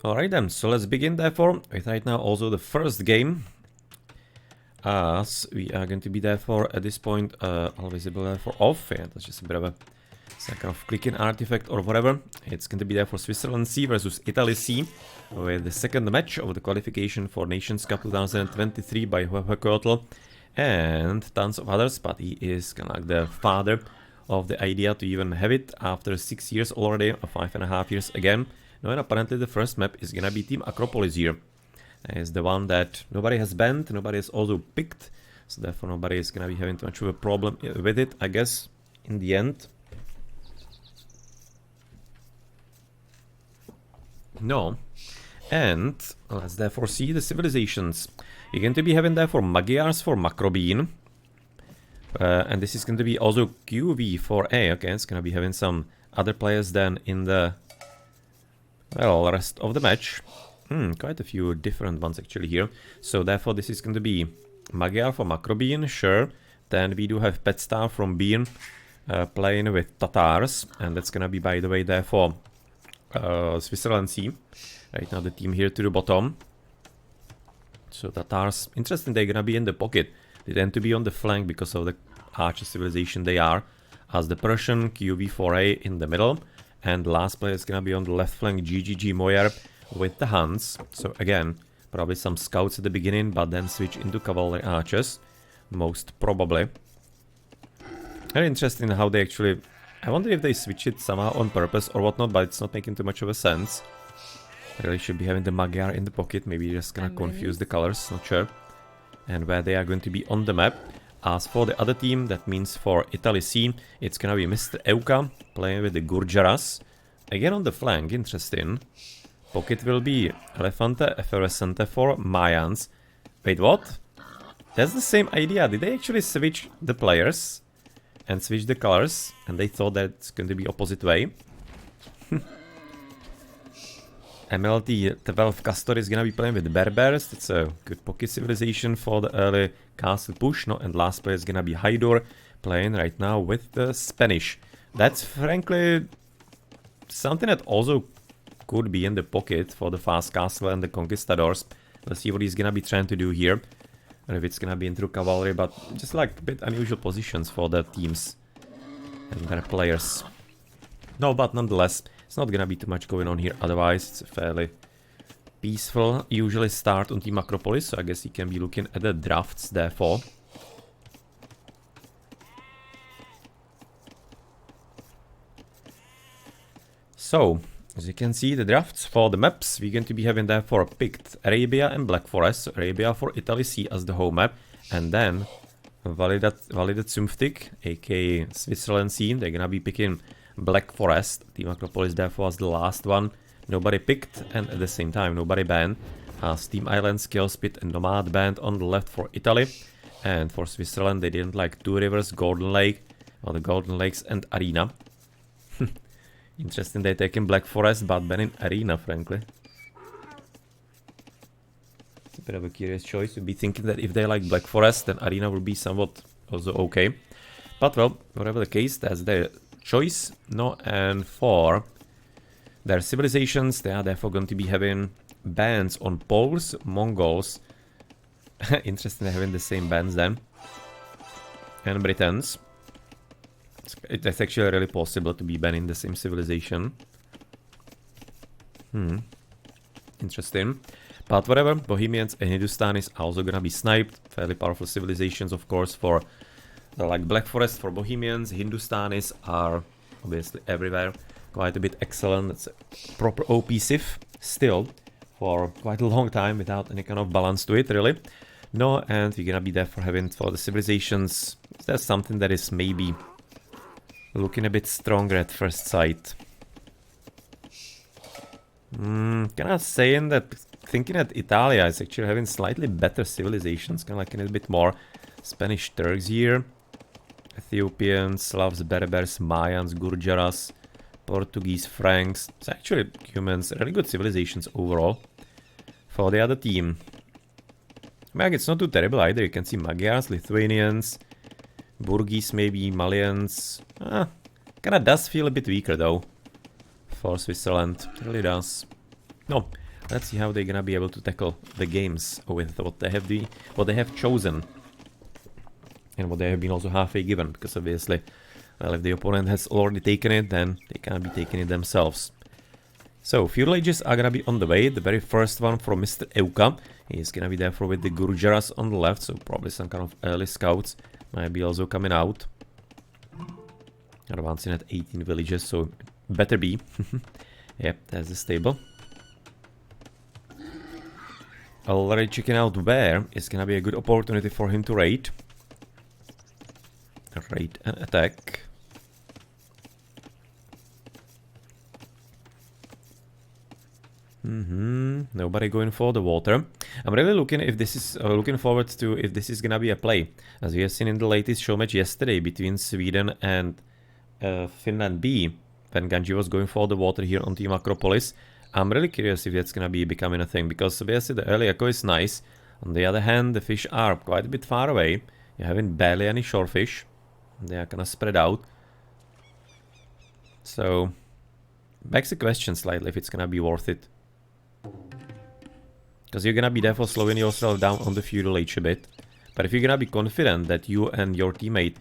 Alright then, so let's begin therefore with right now also the first game. As we are going to be therefore at this point all visible therefore off. Yeah, that's just a bit of a kind of clicking artifact or whatever. It's going to be there for Switzerland C versus Italy C, with the second match of the qualification for Nations Cup 2023 by Akkal and tons of others, but he is kind of like the father of the idea to even have it after 6 years already, or 5.5 years again. No, and apparently the first map is gonna be Team Acropolis here. It's the one that nobody has banned, nobody has also picked, so therefore nobody is gonna be having too much of a problem with it, I guess, in the end. No. And let's therefore see the civilizations. You're going to be having therefore Magyars for Makrobean. And this is going to be also QV for A. Okay, it's going to be having some other players than in the, well, rest of the match. Quite a few different ones actually here. So therefore this is going to be Magyar for Makrobean, sure. Then we do have Petstar from Bean playing with Tatars. And that's going to be, by the way, therefore Switzerland C. Right now the team here to the bottom. So Tatars, interesting, they're gonna be in the pocket. They tend to be on the flank because of the archer civilization they are. As the Persian QV4A in the middle. And last player is gonna be on the left flank, gggmeuer with the Huns. So again, probably some scouts at the beginning, but then switch into cavalry archers. Most probably. Very interesting how they actually... I wonder if they switch it somehow on purpose or whatnot, but it's not making too much of a sense. Really should be having the Magyar in the pocket, maybe just gonna confuse the colors, not sure. And where they are going to be on the map. As for the other team, that means for Italy C, it's gonna be MrEuea playing with the Gurjaras. Again on the flank, interesting. Pocket will be Elefante, Effervescente for Mayans. Wait, what? That's the same idea, did they actually switch the players? And switch the colors, and they thought that it's going to be opposite way. MLT 12 Castor is gonna be playing with the Berbers. That's a good pocket civilization for the early castle push. No, and last player is gonna be Hydur playing right now with the Spanish. That's frankly something that also could be in the pocket for the fast castle and the conquistadors. Let's see what he's gonna be trying to do here. And if it's gonna be into cavalry, but just like a bit unusual positions for the teams and their players. No, but nonetheless, it's not gonna be too much going on here. Otherwise, it's a fairly peaceful, usually start on Team Acropolis. So I guess you can be looking at the drafts therefore. So, as you can see, the drafts for the maps, we're going to be having therefore picked Arabia and Black Forest. So Arabia for Italy C as the home map. And then Validat Zumftig, aka Switzerland C, they're gonna be picking Black Forest. Team Acropolis therefore as the last one. Nobody picked, and at the same time nobody banned. As Team Island, Scalespit and Nomad banned on the left for Italy. And for Switzerland they didn't like Two Rivers, Golden Lake, or the Golden Lakes and Arena. Interesting, they're taking Black Forest, but banning Arena, frankly. It's a bit of a curious choice. You'd be thinking that if they like Black Forest, then Arena will be somewhat also okay. But well, whatever the case, that's their choice. No, and for their civilizations, they are therefore going to be having bans on Poles, Mongols. Interesting, they're having the same bans then. And Britons. It's actually really possible to be banning the same civilization. Interesting. But whatever, Bohemians and Hindustanis are also gonna be sniped. Fairly powerful civilizations, of course, for like Black Forest for Bohemians. Hindustanis are obviously everywhere. Quite a bit excellent. It's a proper OP civ still for quite a long time without any kind of balance to it, really. No, and we're gonna be there for having for the civilizations. That's something that is maybe looking a bit stronger at first sight. Kinda saying that, thinking that Italia is actually having slightly better civilizations, kinda like a bit more Spanish Turks here. Ethiopians, Slavs, Berbers, Mayans, Gurjaras, Portuguese, Franks. It's actually humans, really good civilizations overall. For the other team, I mean, it's not too terrible either. You can see Magyars, Lithuanians, Burgese maybe, Malians. Kinda does feel a bit weaker though for Switzerland, it really does. No, Let's see how they're gonna be able to tackle the games with what they have chosen. And what they have been also halfway given, because obviously, well, if the opponent has already taken it, then they can't be taking it themselves. So, feudal ages are gonna be on the way. The very first one from MrEuea. He's gonna be therefore with the Gurjaras on the left, so probably some kind of early scouts might be also coming out. Advancing at 18 villages, so better be. Yep, that's the stable. Already checking out where is gonna be a good opportunity for him to raid. Raid and attack. Nobody going for the water. I'm really looking looking forward to if this is gonna be a play, as we have seen in the latest show match yesterday between Sweden and Finland B, when Ganji was going for the water here on Team Acropolis. I'm really curious if that's gonna be becoming a thing, because obviously the early echo is nice. On the other hand, the fish are quite a bit far away. You're having barely any shorefish. They are kind of spread out. So, begs the question slightly if it's gonna be worth it. Because you're gonna be therefore slowing yourself down on the feudal age a bit. But if you're gonna be confident that you and your teammates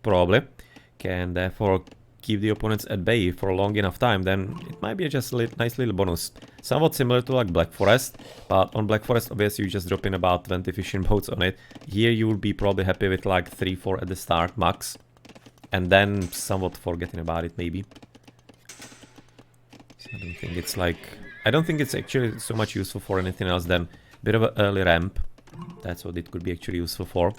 probably can therefore keep the opponents at bay for a long enough time, then it might be just a nice little bonus. Somewhat similar to like Black Forest, but on Black Forest obviously you just drop in about 20 fishing boats on it. Here you will be probably happy with like 3-4 at the start max, and then somewhat forgetting about it maybe. So I don't think it's actually so much useful for anything else than a bit of an early ramp. That's what it could be actually useful for.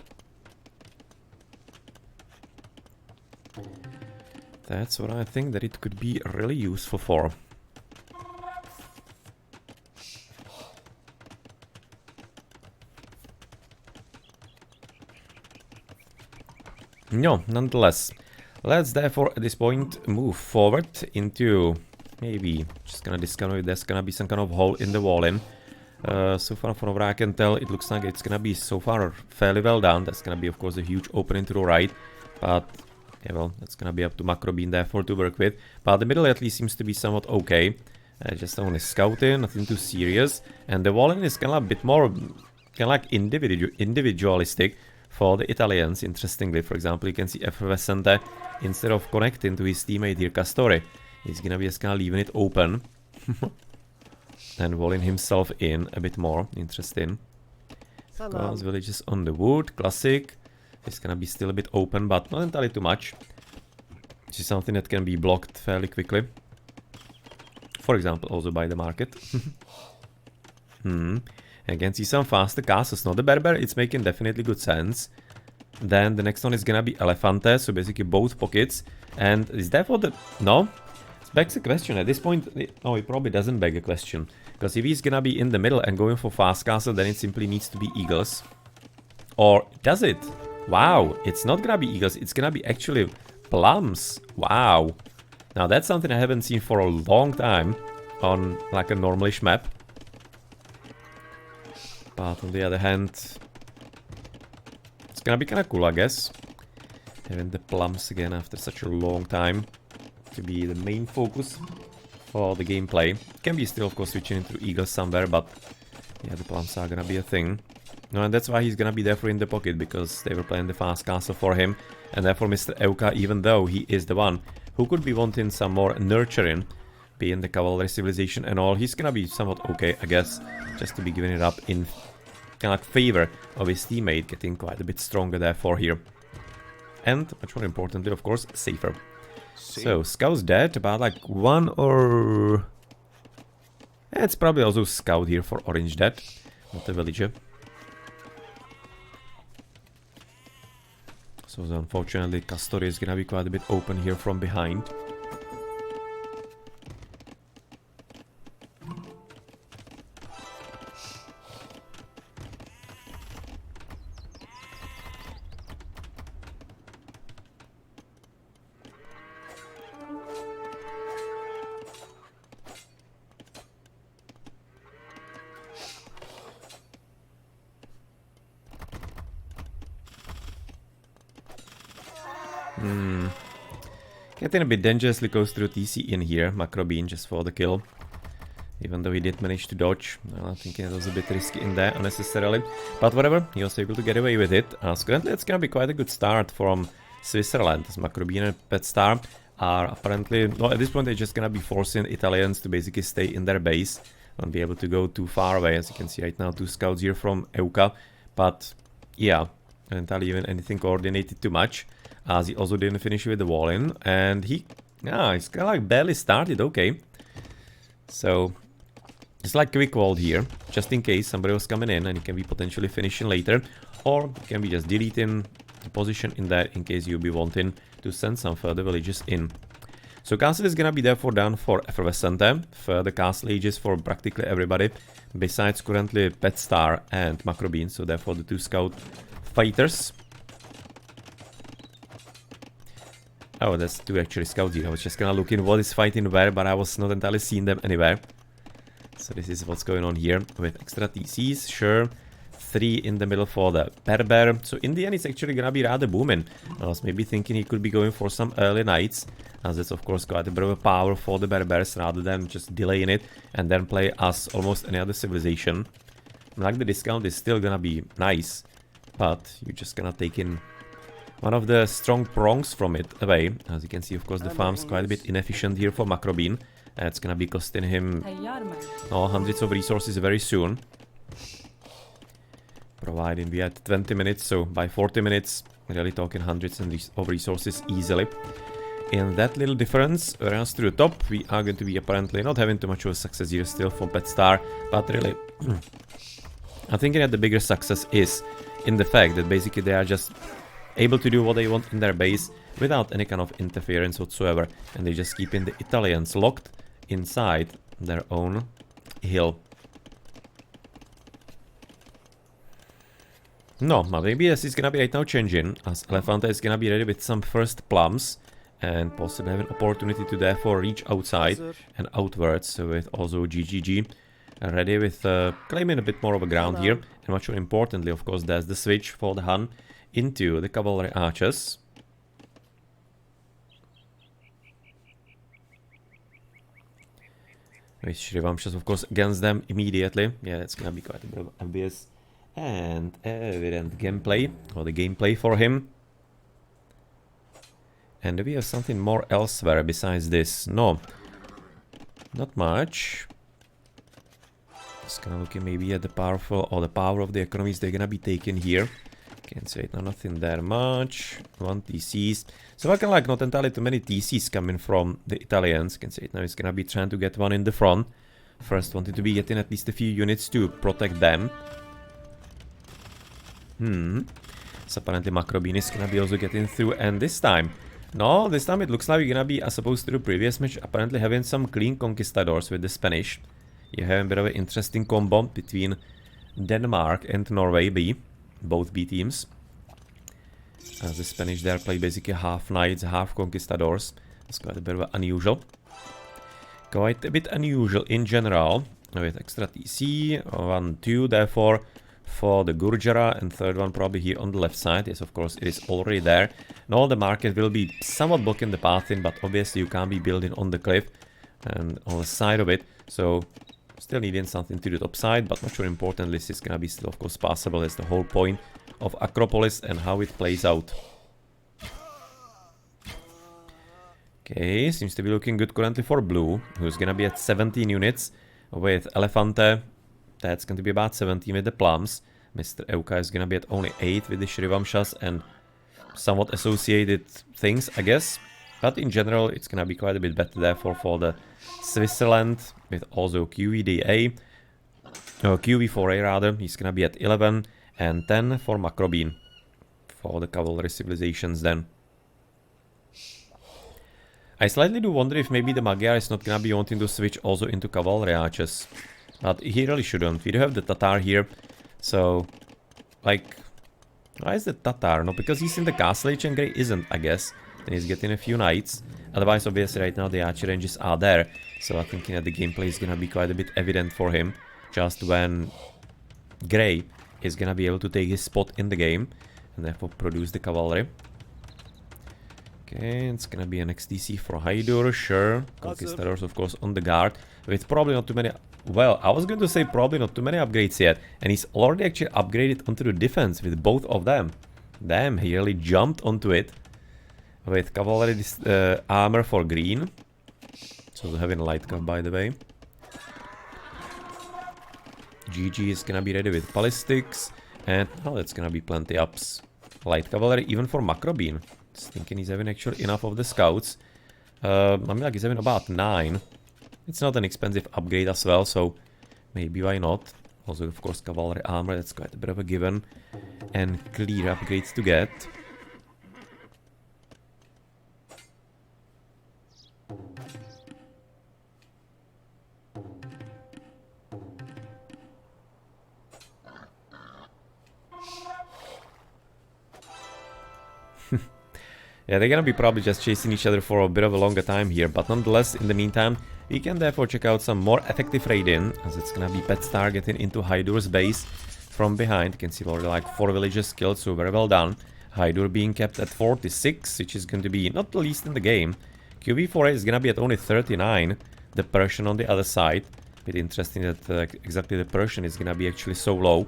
That's what I think that it could be really useful for. No, nonetheless. Let's therefore at this point move forward into maybe just gonna discover if there's gonna be some kind of hole in the wall in. So far from what I can tell, it looks like it's gonna be so far fairly well done. That's gonna be of course a huge opening to the right, but yeah, well, that's gonna be up to Makrobean therefore to work with. But the middle at least seems to be somewhat okay. Just only scouting, nothing too serious. And the wall in is kinda a bit more kinda like individualistic for the Italians, interestingly. For example, you can see Effervescente, instead of connecting to his teammate here, Castore, he's gonna be just kinda leaving it open. And walling himself in a bit more. Interesting. Of course, villages on the wood, classic. It's gonna be still a bit open, but not entirely too much. Which is something that can be blocked fairly quickly. For example, also by the market. Again, see some faster castles. Not the Berber, it's making definitely good sense. Then the next one is gonna be Elefante, so basically both pockets. And is that what the... No? It begs a question. At this point, no, it probably doesn't beg a question. Because if he's gonna be in the middle and going for fast castle, then it simply needs to be eagles. Or does it? Wow, it's not gonna be eagles, it's gonna be actually plums. Wow. Now that's something I haven't seen for a long time on like a normalish map. But on the other hand, it's gonna be kinda cool, I guess. Having the plums again after such a long time to be the main focus for the gameplay. Can be still of course switching into eagles somewhere, but yeah, the plums are gonna be a thing. No, and that's why he's gonna be therefore in the pocket, because they were playing the fast castle for him. And therefore MrEuea, even though he is the one who could be wanting some more nurturing, being the cavalry civilization and all, he's gonna be somewhat okay, I guess, just to be giving it up in kind of like favor of his teammate, getting quite a bit stronger therefore here. And, much more importantly, of course, safer. So, Scout's dead, about like one or... It's probably also Scout here for Orange dead, not a villager. So unfortunately, Castore is gonna be quite a bit open here from behind. Getting a bit dangerously close to the TC in here, Makrobean just for the kill. even though he did manage to dodge. I think it was a bit risky in there unnecessarily, but whatever, he was able to get away with it. As currently it's gonna be quite a good start from Switzerland, as Makrobean and Petstar are apparently, no, at this point they're just gonna be forcing Italians to basically stay in their base, not be able to go too far away. As you can see right now, 2 scouts here from MrEuea, but yeah, and not even anything coordinated too much, as he also didn't finish with the wall in, and he's kind of like barely started. Okay, so it's like quick wall here, just in case somebody was coming in, and he can be potentially finishing later, or he can be just deleting the position in there in case you'll be wanting to send some further villages in. So castle is gonna be therefore done for Effervescente, further castle ages for practically everybody, besides currently Petstar and Makrobean, so therefore the 2 scout fighters. Oh, that's 2 actually scouts here. I was just gonna look in what is fighting where, but I was not entirely seeing them anywhere. So this is what's going on here with extra TCs, sure. 3 in the middle for the Berber. So in the end, it's actually gonna be rather booming. I was maybe thinking he could be going for some early knights, as it's of course quite a bit of a power for the Berbers, rather than just delaying it and then play as almost any other civilization. Like the discount is still gonna be nice, but you're just gonna take in one of the strong prongs from it away. As you can see, of course, the farm's quite a bit inefficient here for Makrobean. It's gonna be costing him hundreds of resources very soon. Providing we had 20 minutes, so by 40 minutes, we're really talking hundreds of resources easily. In that little difference, runs to the top, we are going to be apparently not having too much of a success here still for Petstar, but really, I think that the bigger success is in the fact that basically they are just able to do what they want in their base without any kind of interference whatsoever, and they just keeping the Italians locked inside their own hill. No, but maybe this is gonna be right now changing, as Elefante is gonna be ready with some first plums, and possibly have an opportunity to therefore reach outside and outwards, so with also GGG ready with claiming a bit more of a ground here, and much more importantly, of course, there's the switch for the Hun into the cavalry archers. With Shrivamshas, of course, against them immediately. Yeah, it's gonna be quite a bit of obvious and evident gameplay, or the gameplay for him. And do we have something more elsewhere besides this? No, not much. Just kind of looking maybe at the powerful, or the power of the economies they're gonna be taking here. Can't say no, nothing there much. 1 TCs. So I can like not entirely too many TCs coming from the Italians. Can say it now, it's gonna be trying to get one in the front. First wanted to be getting at least a few units to protect them. So apparently Makrobean is gonna be also getting through, and this time it looks like we're gonna be, as opposed to the previous match, apparently having some clean conquistadors with the Spanish. You have a bit of an interesting combo between Denmark and Norway both B teams. As the Spanish there play basically half knights, half conquistadors. It's quite a bit of unusual. Quite a bit unusual in general, with extra TC, 1, 2, therefore, for the Gurjara, and third one probably here on the left side. Yes, of course, it is already there. Now the market will be somewhat blocking the path in, but obviously you can't be building on the cliff and on the side of it, so still needing something to the top side, but much more importantly, this is gonna be still, of course, passable. That's the whole point of Acropolis and how it plays out. Okay, seems to be looking good currently for blue, who's gonna be at 17 units with Elefante. That's going to be about 17 with the plums. MrEuea is going to be at only 8 with the Shrivamshas and somewhat associated things, I guess. But in general, it's going to be quite a bit better therefore for the Switzerland, with also QV4A rather. He's going to be at 11 and 10 for Makrobean for the cavalry civilizations then. I slightly do wonder if maybe the Magyar is not going to be wanting to switch also into cavalry archers. But he really shouldn't. We do have the Tatar here, so, like, why is the Tatar? No, because he's in the castle age and Grey isn't, I guess. Then he's getting a few knights. Otherwise, obviously, right now the archer ranges are there. So I think that the gameplay is gonna be quite a bit evident for him. Just when Grey is gonna be able to take his spot in the game, and therefore produce the cavalry. Okay, it's gonna be an XTC for Hydur, sure. Conquistadors, of course, on the guard. With probably not too many Well, I was going to say probably not too many upgrades yet. And he's already actually upgraded onto the defense with both of them. Damn, he really jumped onto it. With cavalry armor for green. So having light cav, by the way. GG is gonna be ready with ballistics. And now that's gonna be plenty ups. Light cavalry even for Makrobean. Just thinking he's having actually enough of the scouts. I mean, like he's having about 9. It's not an expensive upgrade as well, so maybe why not. Also, of course, cavalry armor, that's quite a bit of a given. And clear upgrades to get. Yeah, they're gonna be probably just chasing each other for a bit of a longer time here, but nonetheless, in the meantime, we can therefore check out some more effective raiding, as it's gonna be Petstar getting into Hydur's base from behind. You can see already like 4 villages killed, so very well done. Hydur being kept at 46, which is going to be not the least in the game. QB4 is gonna be at only 39, the Persian on the other side. Bit interesting that exactly the Persian is gonna be actually so low.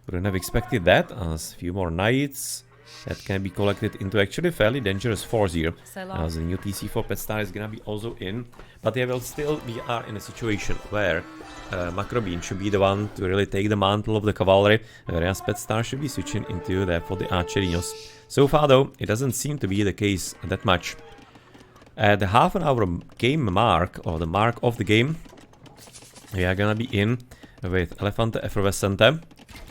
Wouldn't have expected that, as a few more knights that can be collected into actually fairly dangerous force here. As the new TC for Petstar is gonna be also in. But yeah, well, still we are in a situation where Makrobean should be the one to really take the mantle of the cavalry, whereas Petstar should be switching into therefore the archerinos. So far though, it doesn't seem to be the case that much. At the half an hour game mark, or the mark of the game, we are gonna be in with Elefante Effervescente.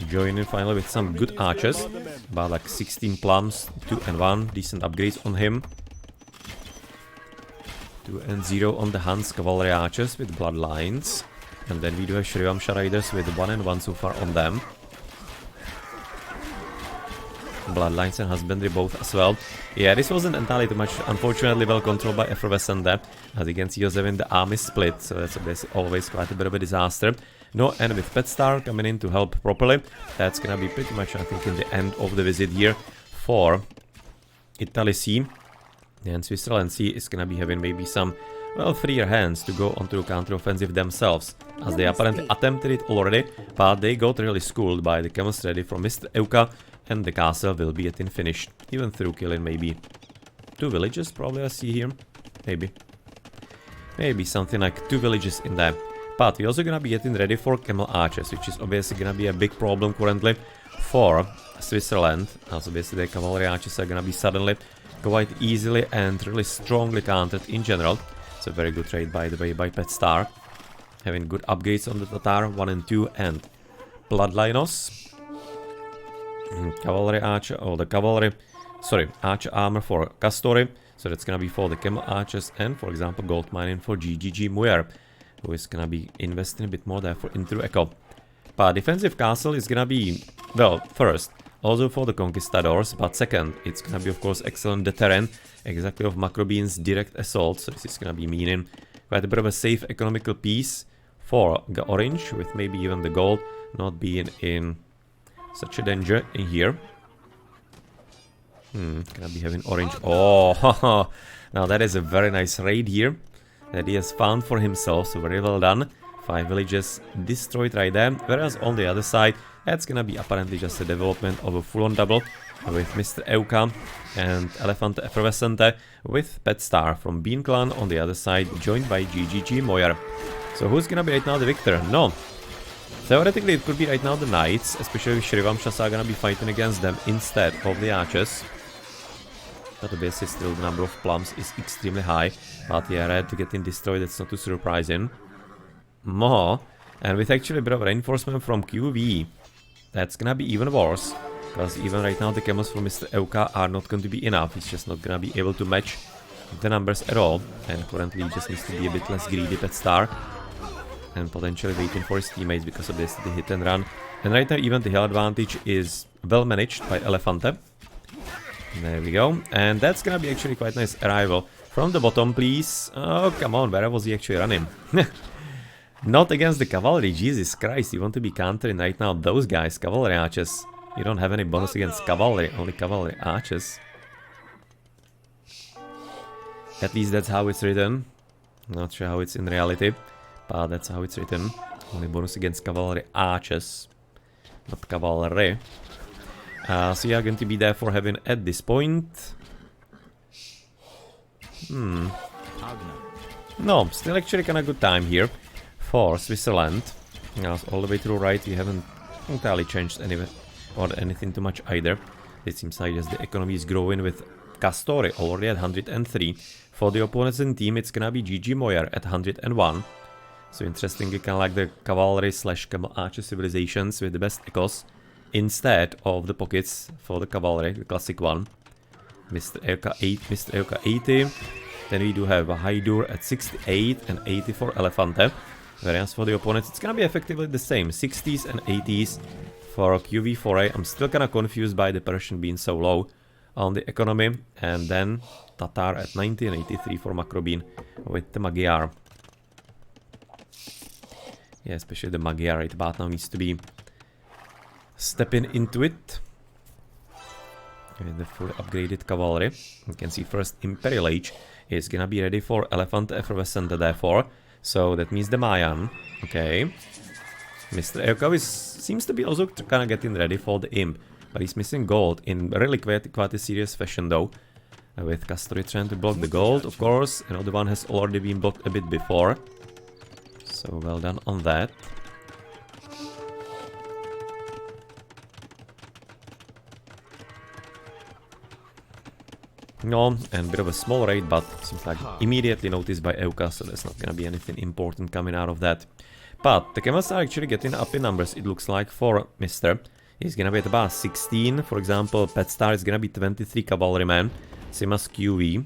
Joining finally with some good archers. About like 16 plums, 2 and 1, decent upgrades on him. 2 and 0 on the Huns cavalry archers with bloodlines. And then we do have Shrivamsha riders with 1 and 1 so far on them. Bloodlines and husbandry both as well. Yeah, this wasn't entirely too much, unfortunately well controlled by Effervescente. As you can see, he was having the army split, so that's basically always quite a bit of a disaster. No, and with Petstar coming in to help properly, that's gonna be pretty much, I think, in the end of the visit here for Italy C. And Switzerland C is gonna be having maybe some, well, freer hands to go onto the counter-offensive themselves, as they apparently attempted it already, but they got really schooled by the camels ready from MrEuea, and the castle will be getting finished, even through killing maybe 2 villages, probably I see here, maybe something like 2 villages in there. But we're also gonna be getting ready for camel archers, which is obviously gonna be a big problem currently for Switzerland, as obviously the cavalry archers are gonna be suddenly quite easily and really strongly countered in general. It's a very good trade, by the way, by Petstar. Having good upgrades on the Tatar 1 and 2 and Bloodlinos. Cavalry archer, or the cavalry, sorry, archer armor for Castori. So that's gonna be for the camel archers and, for example, gold mining for gggmeuer, who is gonna be investing a bit more therefore into Akkal. But defensive castle is gonna be, well, first, also for the conquistadors, but second, it's gonna be of course excellent deterrent, exactly of Makrobean's direct assault, so this is gonna be meaning quite a bit of a safe economical piece for the orange, with maybe even the gold not being in such a danger in here. Gonna be having orange, oh, now that is a very nice raid here that he has found for himself, so very well done. 5 villages destroyed right there, whereas on the other side, that's gonna be apparently just a development of a full-on double with MrEuea and Elefante Effervescente with Petstar from Bean Clan on the other side, joined by gggmeuer. So who's gonna be right now the victor? No. Theoretically it could be right now the knights, especially if Shrivamshas are gonna be fighting against them instead of the archers. But obviously still the number of plums is extremely high. But yeah, red getting destroyed, that's not too surprising. More. And with actually a bit of reinforcement from QV, that's gonna be even worse. Because even right now the camels from MrEuea are not going to be enough. He's just not gonna be able to match the numbers at all. And currently he just needs to be a bit less greedy Petstar. And potentially waiting for his teammates because of this, the hit and run. And right now even the hill advantage is well managed by Elefante. There we go, and that's gonna be actually quite nice arrival. From the bottom, please. Oh, come on, where was he actually running? Not against the cavalry, Jesus Christ, you want to be countering right now those guys, cavalry archers. You don't have any bonus against cavalry, only cavalry archers. At least that's how it's written. Not sure how it's in reality. but that's how it's written. Only bonus against cavalry archers, not cavalry. So you are going to be therefore having at this point... No, still actually kind of good time here for Switzerland. All the way to the right, we haven't entirely changed anything too much either. It seems like just the economy is growing with Castori already at 103. For the opponents in team, it's gonna be gggmeuer at 101. So interestingly, kind of like the cavalry slash camel archer civilizations with the best ecos instead of the pockets for the cavalry, the classic one. MrEuea 8, MrEuea 80. Then we do have a Hydur at 68 and 80 for Elefante. Whereas for the opponents, it's gonna be effectively the same, 60s and 80s for QV4A. I'm still kinda confused by the Persian being so low on the economy. And then Tatar at 90 and 83 for Makrobean with the Magyar. Yeah, especially the Magyar right about now needs to be stepping into it. With the fully upgraded cavalry. You can see first Imperial Age is gonna be ready for Elefante Effervescente therefore. So that means the Mayan. Okay. MrEuea seems to be also kind of getting ready for the Imp. But he's missing gold in really quite a serious fashion though. With Castori trying to block the gold, of course. Another one has already been blocked a bit before. So well done on that. No, and a bit of a small raid, but seems like immediately noticed by Euka, so there's not gonna be anything important coming out of that. But the camels are actually getting up in numbers, it looks like, for Mr. He's gonna be at about 16, for example, Pet Star is gonna be 23 cavalrymen, same as QV.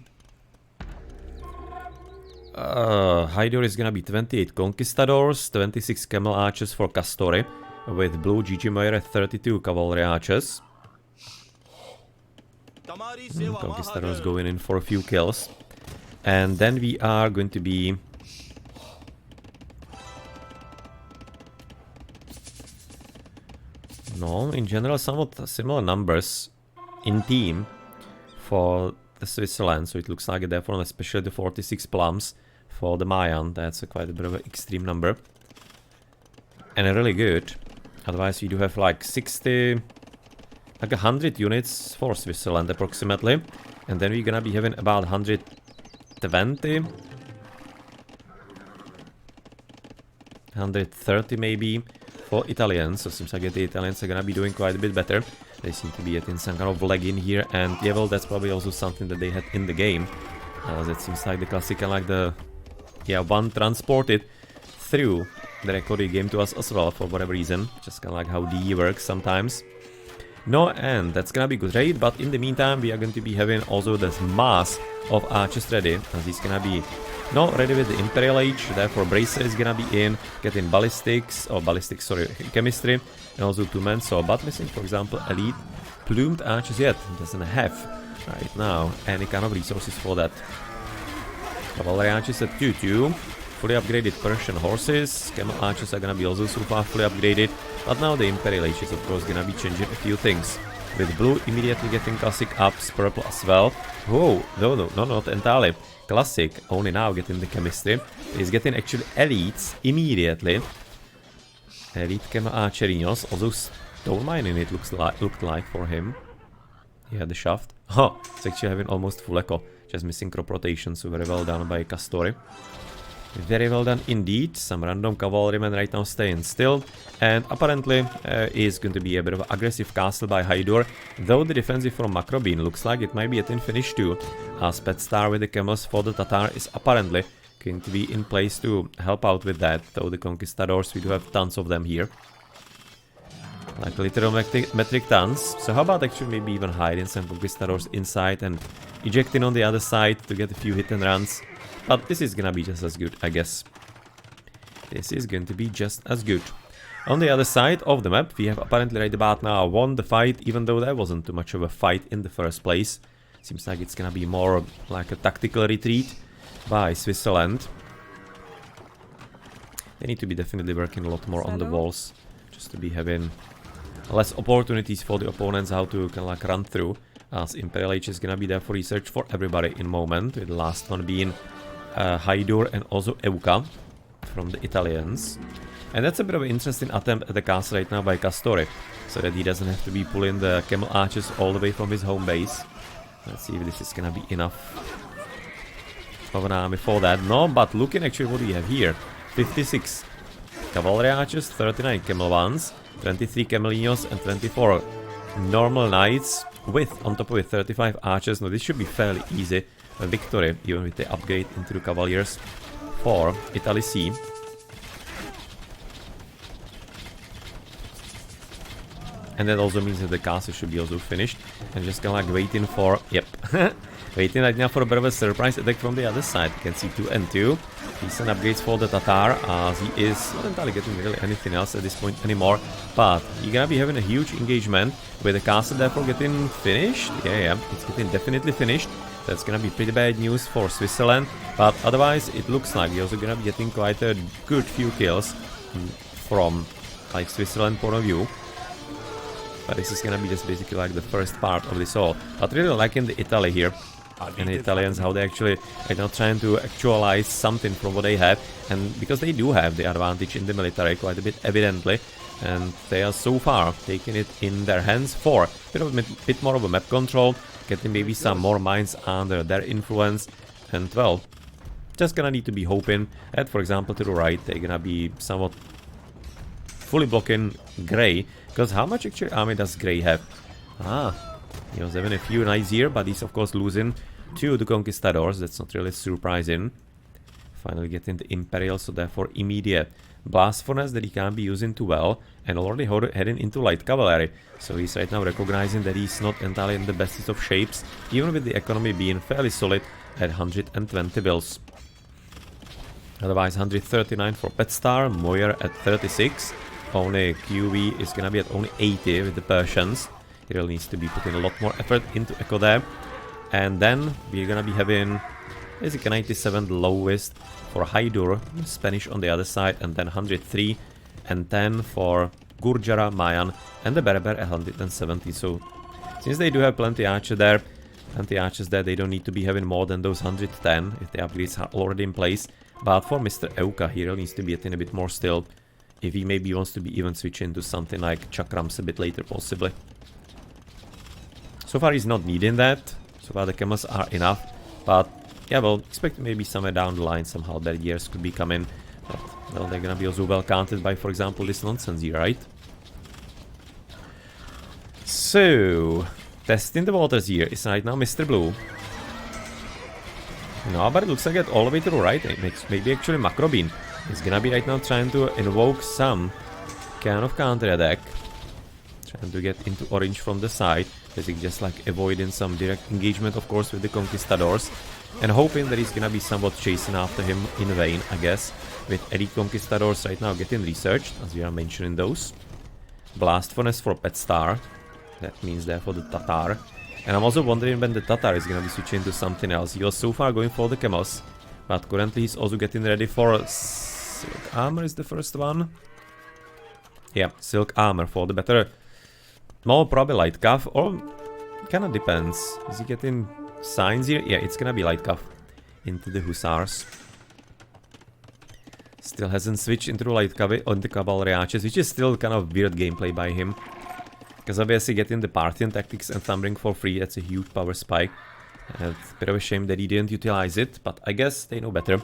Hydur is gonna be 28 conquistadors, 26 camel archers for Castori, with blue gggmeuer at 32 cavalry archers. Conquistadors going in for a few kills. And then we are going to be... No, in general somewhat similar numbers in team for the Switzerland. So it looks like therefore especially the 46 plums for the Mayan. That's quite a bit of an extreme number. And really good. Otherwise we do have like 60... like 100 units for Switzerland approximately. And then we're gonna be having about 120, 130 maybe for Italians. So it seems like the Italians are gonna be doing quite a bit better. They seem to be getting some kind of lag in here, and yeah, well, that's probably also something that they had in the game. That seems like the classic, and like the one transported through the recorded game to us as well for whatever reason. Just kind of like how DE works sometimes. No, and that's gonna be good raid, but in the meantime we are going to be having also this mass of archers ready, as he's gonna be not ready with the Imperial Age, therefore Bracer is gonna be in, getting ballistics, chemistry, and also 2 men, so but missing for example elite plumed archers yet, doesn't have right now any kind of resources for that. Cavalry archers at 2-2. Fully upgraded Persian horses, camel archers are gonna be also so far fully upgraded, but now the Imperial Age is of course gonna be changing a few things. With blue immediately getting classic ups, purple as well. Whoa, no, not entirely. Classic, only now getting the chemistry. He's getting actually elites immediately. Elite camel archerinos, also stone mining it looked like for him. Yeah, the shaft. Oh, it's actually having almost full echo, just missing crop rotation, so very well done by Castori. Very well done indeed. Some random cavalrymen right now staying still. And apparently is going to be a bit of an aggressive castle by Hydur. Though the defensive from Makrobean looks like it might be at finish too. As Pet Star with the camels for the Tatar is apparently going to be in place to help out with that. Though the conquistadors, we do have tons of them here. Like literal metric tons. So how about actually maybe even hiding some conquistadors inside and ejecting on the other side to get a few hit and runs. But this is gonna be just as good, I guess. This is going to be just as good. On the other side of the map, we have apparently right about now won the fight, even though there wasn't too much of a fight in the first place. Seems like it's gonna be more like a tactical retreat by Switzerland. They need to be definitely working a lot more on the walls, just to be having less opportunities for the opponents how to kind of like run through. As Imperial Age is gonna be there for research for everybody in moment, with the last one being Hydur and also Euka. from the Italians. And that's a bit of an interesting attempt at the castle right now by Castori, so that he doesn't have to be pulling the camel archers all the way from his home base. Let's see if this is gonna be enough of an army for that. No, but looking actually what we have here. 56 cavalry archers, 39 camel ones, 23 camelinos and 24 normal knights with, on top of it, 35 archers. Now this should be fairly easy. A victory, even with the upgrade into the cavaliers for Italy C. And that also means that the castle should be also finished. And just kind of like waiting for... Yep. Waiting right now for a bit of a surprise attack from the other side. You can see 2 and 2. Decent upgrades for the Tatar, as he is not entirely getting really anything else at this point anymore. But you're gonna be having a huge engagement with the castle therefore getting finished. Yeah, it's getting definitely finished. That's gonna be pretty bad news for Switzerland. But otherwise, it looks like you're also gonna be getting quite a good few kills from like Switzerland point of view. But this is gonna be just basically like the first part of this all. But really liking the Italy here. And the Italians, how they actually are now trying to actualize something from what they have. And because they do have the advantage in the military quite a bit evidently. And they are so far taking it in their hands for a bit more of a map control. Getting maybe some more mines under their influence. And well, just gonna need to be hoping that, for example, to the right, they're gonna be somewhat fully blocking Grey. Because how much actually army does Grey have? He was having a few knights here, but he's of course losing to the Conquistadors. That's not really surprising. Finally getting the Imperial, so therefore immediate blast furnace that he can't be using too well. And already heading into light cavalry. So he's right now recognizing that he's not entirely in the bestest of shapes, even with the economy being fairly solid at 120 bills. Otherwise 139 for Petstar, Meuer at 36. Only QV is gonna be at only 80 with the Persians. He really needs to be putting a lot more effort into Echo there. And then we're gonna be having basically 97, the lowest for Hydur, Spanish on the other side, and then 103 and 10 for Gurjara, Mayan, and the Berber at 170. So since they do have plenty archers there, they don't need to be having more than those 110 if the upgrades are already in place. But for MrEuea, he really needs to be getting a bit more still. If he maybe wants to be even switching to something like Chakrams a bit later, possibly. So far he's not needing that. So far the camels are enough. But yeah, well, expect maybe somewhere down the line somehow that years could be coming. But well, they're gonna be also well counted by, for example, this nonsense here, right? So, testing the waters here is right now Mr. Blue. No, but it looks like it all the way to the right. It makes maybe actually Makrobean. He's gonna be right now trying to invoke some kind of counter attack. Trying to get into orange from the side. Basically just like avoiding some direct engagement, of course, with the Conquistadors. And hoping that he's gonna be somewhat chasing after him in vain, I guess. With elite Conquistadors right now getting researched, as we are mentioning those. Blast furnace for Petstar. That means therefore the Tatar. And I'm also wondering when the Tatar is gonna be switching to something else. He was so far going for the camels. But currently he's also getting ready for silk armor is the first one. Yeah, silk armor for the better. More probably light cuff, or kinda depends. Is he getting signs here? Yeah, it's gonna be light cuff into the hussars. Still hasn't switched into the light cuff on the cavalry archers, which is still kind of weird gameplay by him. Because obviously getting the Parthian tactics and thumbering for free, that's a huge power spike. It's a bit of a shame that he didn't utilize it, but I guess they know better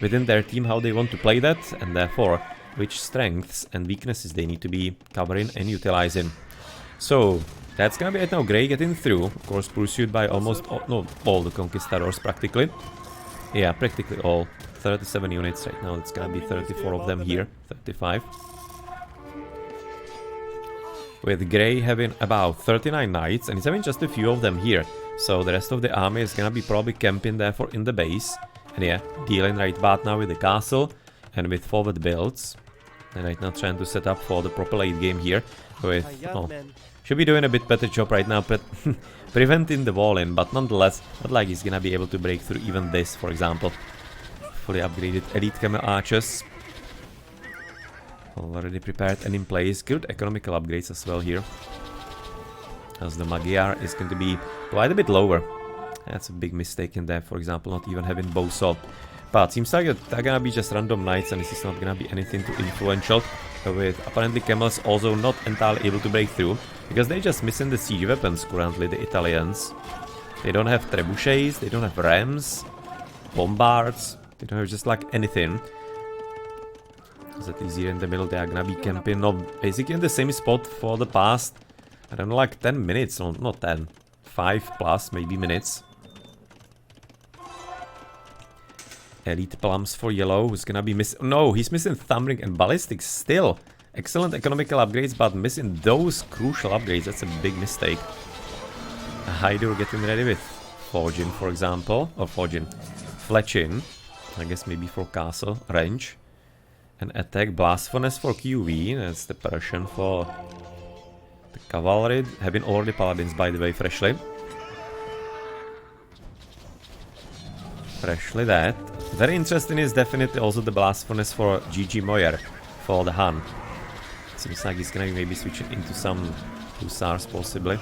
within their team how they want to play that, and therefore which strengths and weaknesses they need to be covering and utilizing. So that's gonna be right now Grey getting through, of course pursued by almost all the Conquistadors practically. Yeah, practically all. 37 units right now, it's gonna be 34 of them here, 35. With Grey having about 39 knights, and he's having just a few of them here. So the rest of the army is gonna be probably camping therefore in the base. And yeah, dealing right about now with the castle and with forward builds. And right now trying to set up for the proper late game here with... should be doing a bit better job right now preventing the wall in, but nonetheless, not like he's gonna be able to break through even this, for example. Fully upgraded elite camel archers. Already prepared and in place. Good economical upgrades as well here. As the Magyar is going to be quite a bit lower. That's a big mistake in there, for example, not even having Boso But seems like they're gonna be just random knights, and this is not gonna be anything too influential. With apparently camels also not entirely able to break through, because they're just missing the siege weapons currently, the Italians. They don't have trebuchets, they don't have rams, bombards, they don't have just like anything. So that is here in the middle, they are gonna be camping, basically in the same spot for the past, I don't know, like 10 minutes, no, not 10, 5 plus maybe minutes. Elite plums for yellow, who's gonna be missing... No, he's missing thumb ring and ballistics still. Excellent economical upgrades, but missing those crucial upgrades, that's a big mistake. Hydur getting ready with forging, for example, or forging, fletching, I guess maybe for castle range. And attack blast furnace for QV, that's the Persian for the cavalry, having already paladins by the way, freshly. Freshly that. Very interesting is definitely also the blast furnace for gggmeuer for the Hun. Seems like he's gonna be maybe switching into some hussars possibly.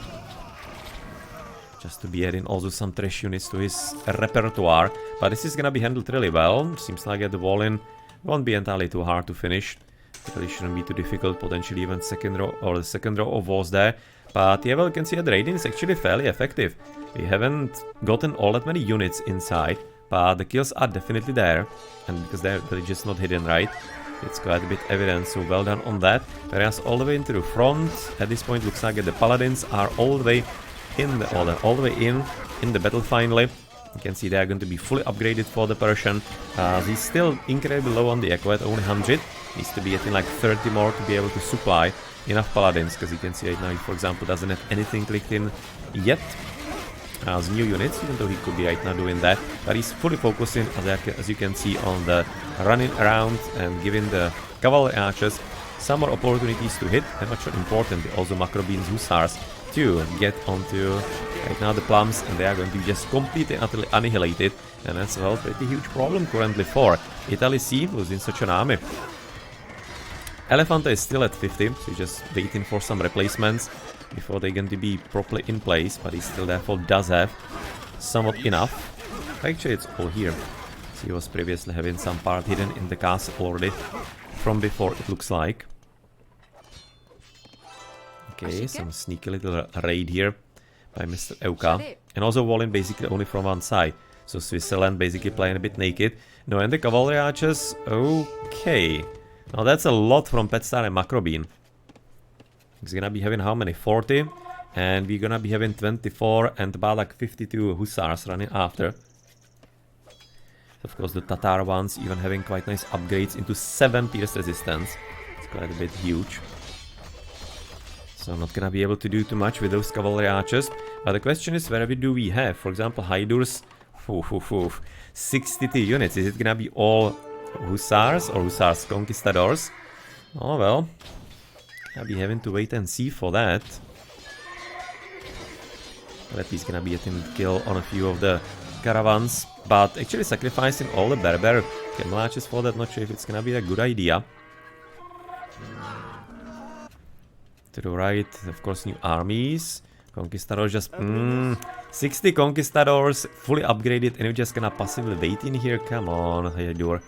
Just to be adding also some trash units to his repertoire. But this is gonna be handled really well. Seems like the wall-in won't be entirely too hard to finish. It really shouldn't be too difficult, potentially even second row or the second row of walls there. But yeah, well, you can see that the raiding is actually fairly effective. We haven't gotten all that many units inside, but the kills are definitely there. And because they're just not hidden, right? It's quite a bit evident, so well done on that. Whereas all the way into the front, at this point looks like the paladins are all the way in the all the way in the battle finally. You can see they are going to be fully upgraded for the Persian. He's still incredibly low on the echo at only 100. Needs to be getting like 30 more to be able to supply enough paladins, because you can see right now he, for example, doesn't have anything clicked in yet as new units, even though he could be right now doing that. But he's fully focusing, as you can see, on the running around and giving the cavalry archers some more opportunities to hit, and much more importantly also Makrobean's hussars to get onto right now the plums, and they are going to be just completely and utterly annihilated. And that's a well, pretty huge problem currently for Italy C, losing such an army. Elefante is still at 50, so just waiting for some replacements before they're going to be properly in place, but he still therefore does have somewhat enough. Actually, it's all here. So he was previously having some part hidden in the castle already from before, it looks like. Okay, some sneaky little raid here by MrEuea. And also walling basically only from one side. So Switzerland basically playing a bit naked. No, and the cavalry archers, okay. Now that's a lot from Petstar and Makrobean. He's gonna be having how many? 40. And we're gonna be having 24 and about like 52 hussars running after. Of course the Tatar ones even having quite nice upgrades into 7 pierce resistance. It's quite a bit huge. So not gonna be able to do too much with those cavalry archers. But the question is, where do we have, for example, Hydur's 62 units? Is it gonna be all hussars or hussars conquistadors? Oh well, I'll be having to wait and see for that. But he's gonna be getting kill on a few of the caravans, but actually sacrificing all the Berber camel archers for that, not sure if it's gonna be a good idea. To the right, of course, new armies. Conquistadors just... 60 conquistadors, fully upgraded, and you're just gonna passively wait in here? Come on, Hydur.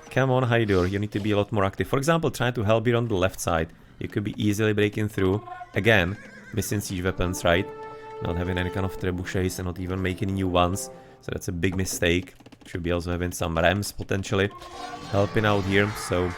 Come on, Hydur, you need to be a lot more active. For example, try to help here on the left side. You could be easily breaking through. Again, missing siege weapons, right? Not having any kind of trebuchets and not even making new ones. So that's a big mistake. Should be also having some rams, potentially, helping out here, so...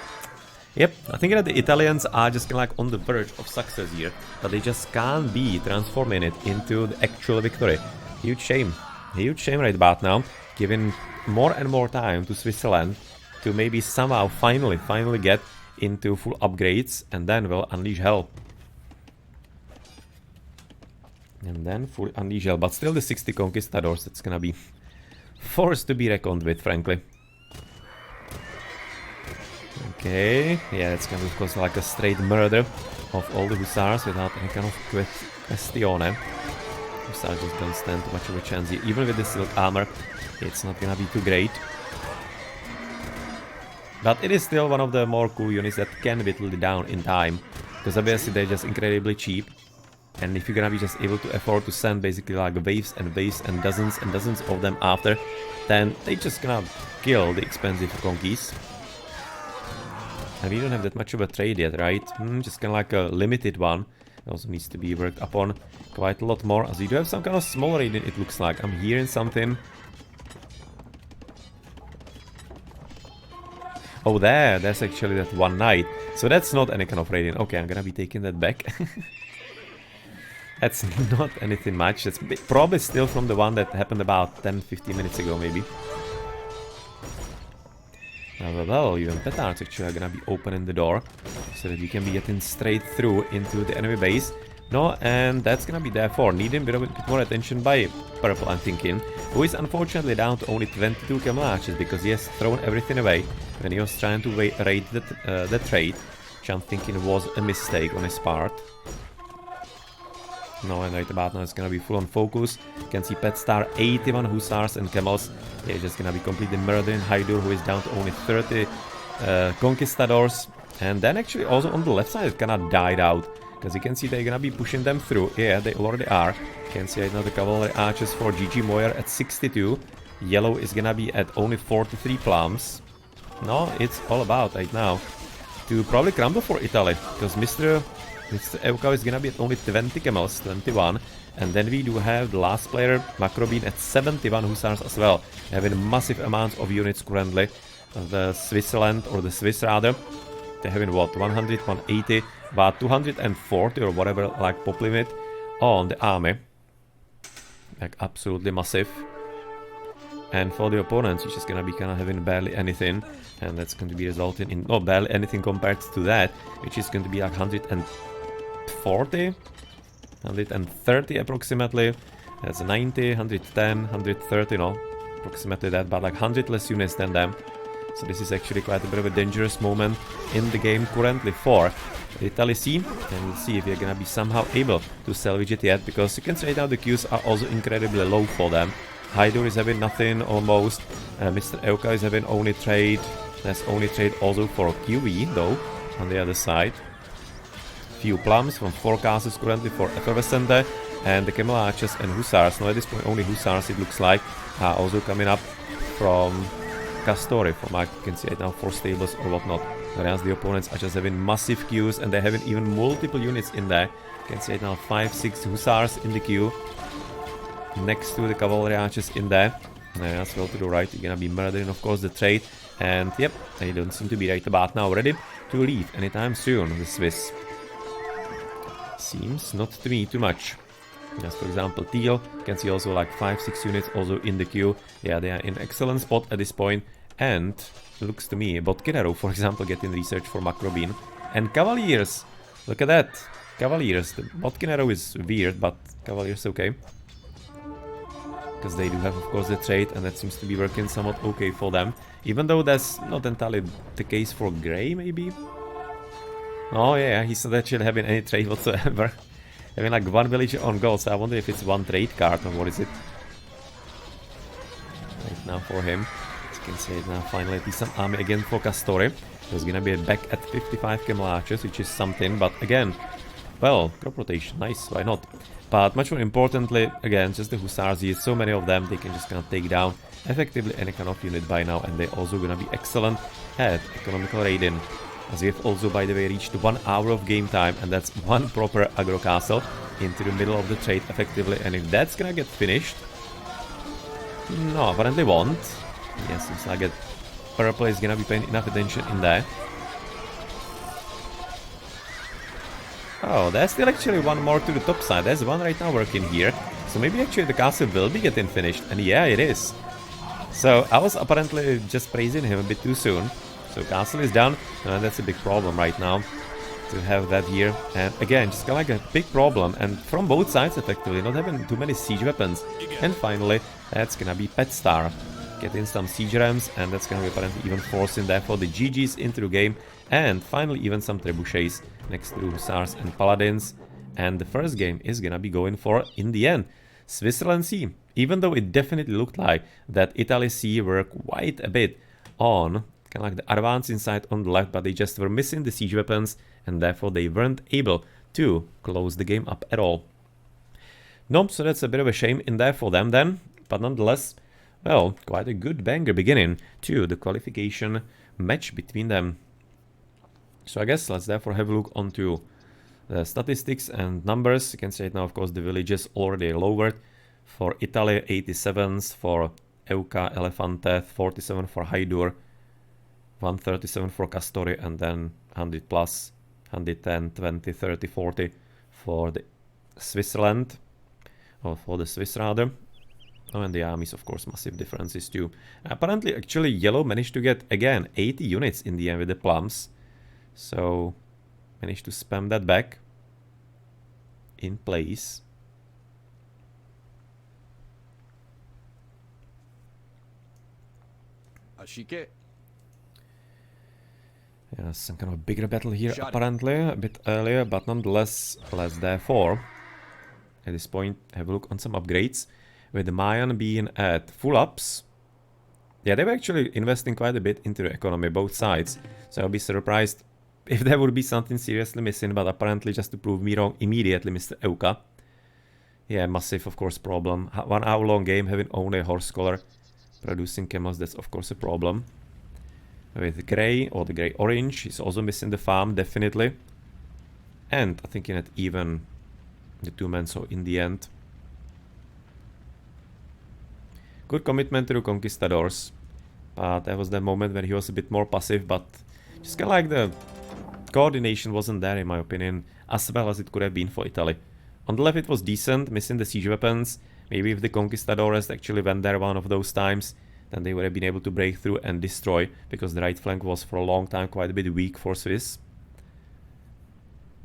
Yep, I think that the Italians are just like on the verge of success here, but they just can't be transforming it into the actual victory. Huge shame right about now, giving more and more time to Switzerland to maybe somehow finally get into full upgrades, and then we'll unleash hell. And then fully unleash hell, but still the 60 conquistadors, that's gonna be forced to be reckoned with, frankly. Okay, yeah, it's kind of course like a straight murder of all the hussars without any kind of question. Hussars just don't stand too much of a chance here. Even with the silk armor, it's not gonna be too great. But it is still one of the more cool units that can be whittled down in time, because obviously they're just incredibly cheap. And if you're gonna be just able to afford to send basically like waves and dozens of them after, then they just gonna kill the expensive conquests. And we don't have that much of a trade yet, right? Just kind of like a limited one. It also needs to be worked upon quite a lot more, as we do have some kind of small raiding, it looks like. I'm hearing something. Oh, there's actually that one knight. So that's not any kind of raiding. Okay, I'm gonna be taking that back. That's not anything much. That's probably still from the one that happened about 10-15 minutes ago, maybe. Well, even Tatars actually are gonna be opening the door so that we can be getting straight through into the enemy base. No, and that's gonna be therefore needing a bit more attention by Purple, I'm thinking, who is unfortunately down to only 22 camel archers because he has thrown everything away when he was trying to raid the trade, which I'm thinking was a mistake on his part. No, and right about now it's gonna be full on focus. You can see Pet Star, 81 Hussars and Camels. They're just gonna be completely murdering Hydur, who is down to only 30 Conquistadors. And then actually also on the left side it kinda died out. Because you can see they're gonna be pushing them through. Yeah, they already are. You can see right now the cavalry archers for gggmeuer at 62. Yellow is gonna be at only 43 plums. No, it's all about right now to probably crumble for Italy. Because MrEuea is gonna be at only 20 camels, 21. And then we do have the last player, Makrobean, at 71 Hussars as well. Having massive amounts of units currently. The Switzerland, or the Swiss rather. They're having what, 100, 180, about 240 or whatever, like pop limit on the army. Like absolutely massive. And for the opponents, it's just gonna be kind of having barely anything. And that's going to be resulting in, no, barely anything compared to that, which is going to be like 140, 130 approximately. That's 90, 110, 130, no, approximately that, but like 100 less units than them. So this is actually quite a bit of a dangerous moment in the game currently for Italy C. And we'll see if we're gonna be somehow able to salvage it yet, because you can see right now the queues are also incredibly low for them. Hydur is having nothing almost. MrEuea is having only trade. There's only trade also for QV though on the other side. Few plums from 4 castles currently for Effervescente, and the camel archers and hussars. Now at this point only hussars, it looks like, are also coming up from Castori, from like you can see right now 4 stables or whatnot. Whereas the opponents are just having massive queues and they're having even multiple units in there. You can see right now 5-6 hussars in the queue next to the cavalry archers in there. As well to the right, you're gonna be murdering of course the trade. And yep, they don't seem to be right about now ready to leave anytime soon, the Swiss. Seems not to me too much. As for example Teal, you can see also like 5-6 units also in the queue. Yeah, they are in excellent spot at this point. And it looks to me, Botkinero for example getting research for Makrobean. And Cavaliers, look at that, Cavaliers. The Botkinero is weird, but Cavaliers okay. Because they do have of course the trade, and that seems to be working somewhat okay for them. Even though that's not entirely the case for Grey, maybe? Oh yeah, he's not actually having any trade whatsoever. Having like 1 villager on gold, so I wonder if it's 1 trade card or what is it. Right now for him. As you can see it now, finally a decent army again for Castori. He's gonna be back at 55 camel archers, which is something, but again, well, crop rotation, nice, why not? But much more importantly, again, just the hussars here, so many of them, they can just kind of take down effectively any kind of unit by now, and they're also gonna be excellent at economical raiding. As we have also, by the way, reached 1 hour of game time, and that's 1 proper aggro castle into the middle of the trade effectively. And if that's gonna get finished, no, apparently won't. Yes, seems like it. Purple is gonna be paying enough attention in there. Oh, there's still actually 1 more to the top side. There's 1 right now working here. So maybe actually the castle will be getting finished. And yeah, it is. So I was apparently just praising him a bit too soon. So castle is done, and that's a big problem right now to have that here. And again, just kind of like a big problem, and from both sides effectively, not having too many siege weapons. And finally, that's gonna be Pet Star getting some siege rams, and that's gonna be apparently even forcing therefore the GGs into the game. And finally even some trebuchets next to hussars and paladins. And the first game is gonna be going for, in the end, Switzerland C. Even though it definitely looked like that Italy C were quite a bit on kind of like the advance inside on the left, but they just were missing the siege weapons, and therefore they weren't able to close the game up at all. No, so that's a bit of a shame in there for them then, but nonetheless, well, quite a good banger beginning to the qualification match between them. So I guess let's therefore have a look onto the statistics and numbers. You can see it now, of course, the villages already lowered. For Italy, 87s, for Euka, Elefante, 47 for Hydur, 137 for Castori, and then 100 plus, 110, 20, 30, 40 for the Switzerland, or for the Swiss rather. Oh, and the armies, of course, massive differences too. Apparently, actually, Yellow managed to get, again, 80 units in the end with the plums. So, managed to spam that back in place. Ashike. Yeah, some kind of bigger battle here, apparently, a bit earlier, but nonetheless, let's therefore, at this point, have a look on some upgrades. With the Mayan being at full ups. Yeah, they were actually investing quite a bit into the economy, both sides. So I'll be surprised if there would be something seriously missing, but apparently, just to prove me wrong, immediately MrEuea. Yeah, massive, of course, problem. 1 hour long game, having only a horse collar producing camels, that's of course a problem. With grey, or the grey orange, he's also missing the farm, definitely. And I think that even the 2 men, so in the end. Good commitment to the conquistadors. But that was the moment when he was a bit more passive, but just kind of like the coordination wasn't there in my opinion, as well as it could have been for Italy. On the left it was decent, missing the siege weapons. Maybe if the conquistadors actually went there one of those times, then they would have been able to break through and destroy, because the right flank was for a long time quite a bit weak for Swiss.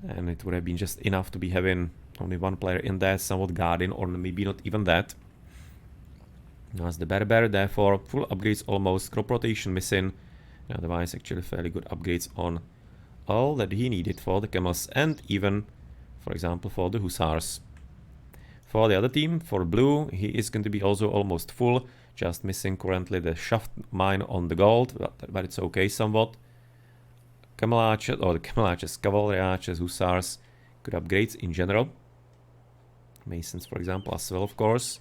And it would have been just enough to be having only 1 player in there, somewhat guarding, or maybe not even that. Now as the Berber, therefore full upgrades almost, crop rotation missing, otherwise actually fairly good upgrades on all that he needed for the camels, and even, for example, for the hussars. For the other team, for blue, he is going to be also almost full, just missing currently the shaft mine on the gold, but it's okay somewhat. Camel archers, or the camel archers, cavalry archers, hussars, good upgrades in general. Masons, for example, as well, of course.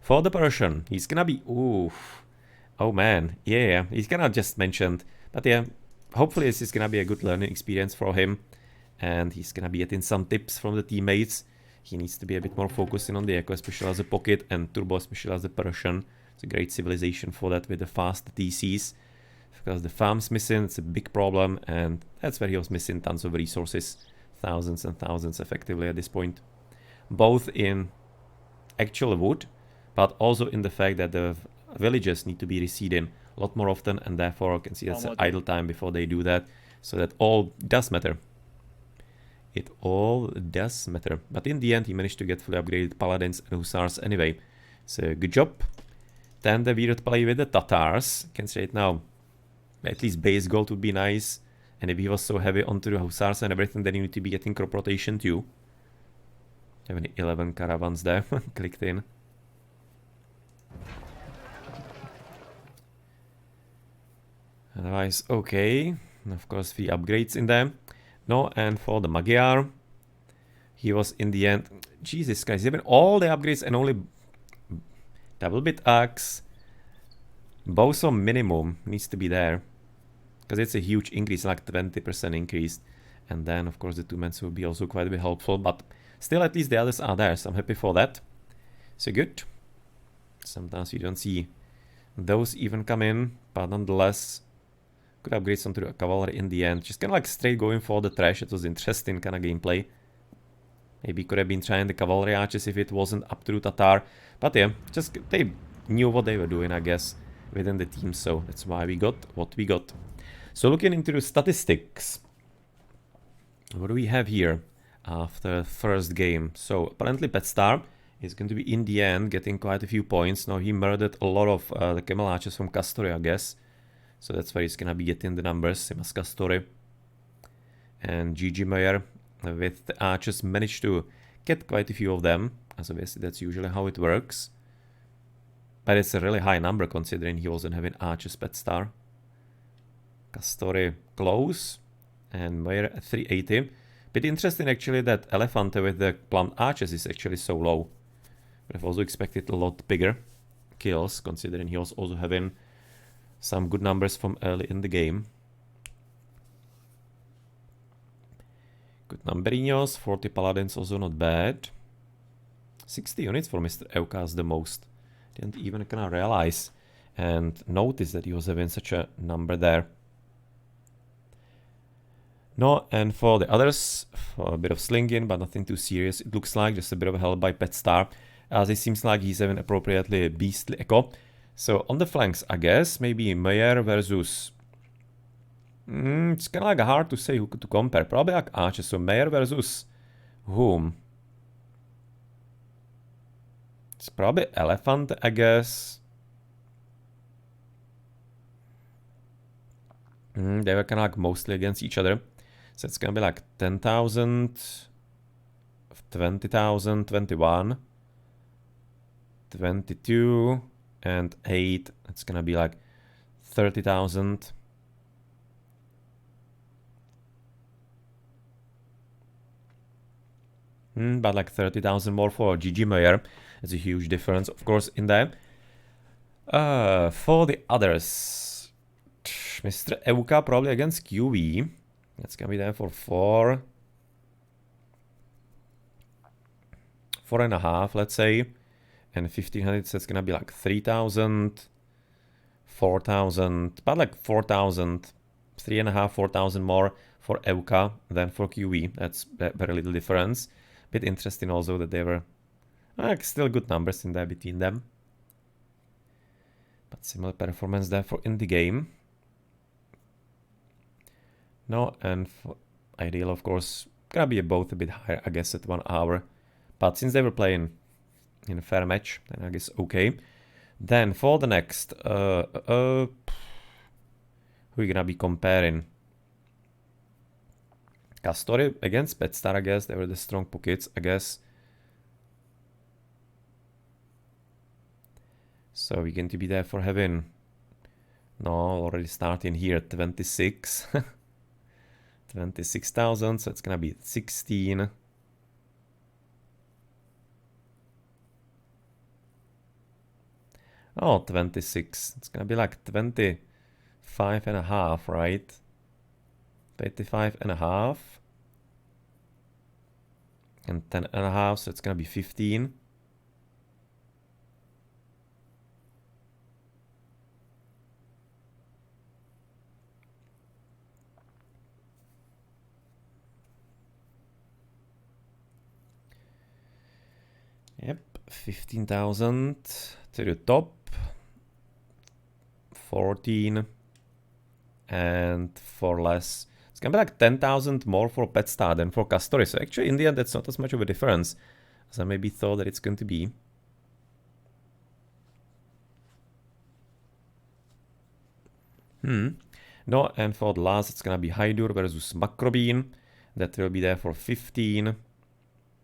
For the Persian, he's gonna be... Oof. Oh man, yeah, he's gonna just mentioned. But yeah, hopefully this is gonna be a good learning experience for him. And he's gonna be getting some tips from the teammates. He needs to be a bit more focusing on the Echo, especially as a pocket, and Turbo, especially as a Persian. It's a great civilization for that with the fast DCs. Because the farm's missing, it's a big problem, and that's where he was missing tons of resources. Thousands and thousands effectively at this point. Both in actual wood, but also in the fact that the villages need to be reseeding a lot more often, and therefore you can see that's an idle time before they do that. So that all does matter. It all does matter. But in the end, he managed to get fully upgraded paladins and hussars anyway. So good job. Then the weird play with the Tatars. You can say it now. At least base gold would be nice. And if he was so heavy onto the hussars and everything, then you need to be getting crop rotation too. Having 11 caravans there clicked in. Otherwise, okay. And of course, 3 upgrades in there. No, and for the Magyar, he was in the end... Jesus Christ, even all the upgrades and only double bit axe. Boso minimum needs to be there. Because it's a huge increase, like 20% increase. And then, of course, the 2 men will be also quite a bit helpful. But still, at least the others are there, so I'm happy for that. So good. Sometimes you don't see those even come in, but nonetheless... Could upgrade some to the cavalry in the end. Just kind of like straight going for the trash. It was interesting kind of gameplay. Maybe could have been trying the cavalry archers if it wasn't up to Tatar. But yeah, just they knew what they were doing, I guess, within the team. So that's why we got what we got. So looking into the statistics. What do we have here after the first game? So apparently Petstar is going to be in the end getting quite a few points. Now he murdered a lot of the camel archers from Castori, I guess. So that's where he's gonna be getting the numbers, same as Castori. And gggmeuer with the archers managed to get quite a few of them, as obviously that's usually how it works. But it's a really high number considering he wasn't having archers Petstar. Castori close, and Meuer at 380. Bit interesting actually that Elefante with the plumbed arches is actually so low. But I've also expected a lot bigger kills, considering he was also having some good numbers from early in the game. Good numberinos, 40 paladins, also not bad. 60 units for MrEuea is the most. Didn't even kind of realize and notice that he was having such a number there. No, and for the others, for a bit of slinging, but nothing too serious. It looks like just a bit of help by Pet Star, as it seems like he's having appropriately beastly echo. So on the flanks, I guess, maybe Mayar versus... it's kind of like hard to say who to compare. Probably like archers, so Mayar versus whom? It's probably Elefante, I guess. They were kind of like mostly against each other. So it's gonna be like 10,000, 20,000, 21, 22, and 8. It's gonna be like 30,000. But like 30,000 more for gggmeuer. It's a huge difference, of course, in there. For the others, MrEuea probably against QV. That's gonna be there for 4. 4.5, let's say. And 1500, so it's gonna be like 3,000, 4,000, about like 4,000, 3.5, 4,000 more for Euka than for QV. That's very little difference. Bit interesting also that they were still good numbers in there between them. But similar performance there for in the game. No, and for ideal, of course, gonna be both a bit higher, I guess, at 1 hour. But since they were playing in a fair match, then I guess okay. Then for the next, who are gonna be comparing? Castori against Petstar, I guess. They were the strong pockets, I guess. So we're going to be there for having... No, already starting here at 26. 26,000, so it's gonna be 16. Oh, 26. It's gonna be like 25.5, right? 25.5. And 10.5, so it's gonna be 15. Yep, 15,000 to the top. 14. And for less, it's gonna be like 10,000 more for Petstar than for Castori. So actually, in the end, that's not as much of a difference as I maybe thought that it's going to be. No, and for the last, it's gonna be Hydur versus Makrobean. That will be there for 15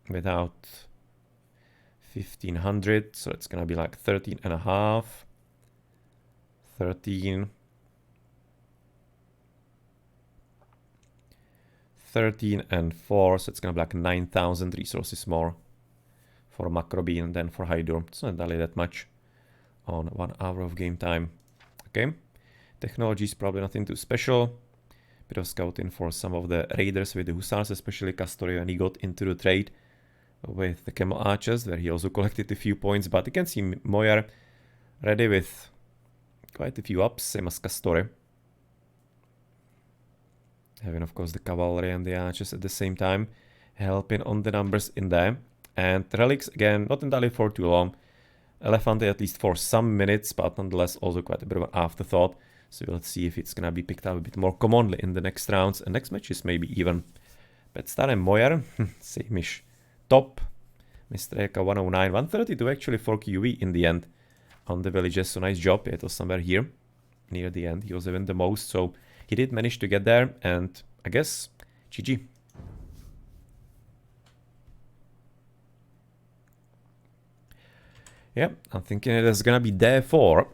without 1,500. So it's gonna be like 13.5. 13. 13 and 4, so it's gonna be like 9,000 resources more for Makrobean than for Hydur. It's not entirely that much on 1 hour of game time. Okay, technology is probably nothing too special. Bit of scouting for some of the raiders with the Hussars, especially Castori, when he got into the trade with the Camel Archers, where he also collected a few points. But you can see Moyer ready with quite a few ups, same as Castori. Having, of course, the cavalry and the archers at the same time, helping on the numbers in there. And relics, again, not entirely for too long. Elefante at least for some minutes, but nonetheless also quite a bit of an afterthought. So let's see if it's gonna be picked up a bit more commonly in the next rounds and next matches, maybe even. Petstar and Moyer, same-ish. Top. MrEuea 109, 132 actually for QV in the end on the villages. So nice job. It was somewhere here near the end. He was even the most, so he did manage to get there, and I guess GG. Yeah, I'm thinking it is gonna be there for,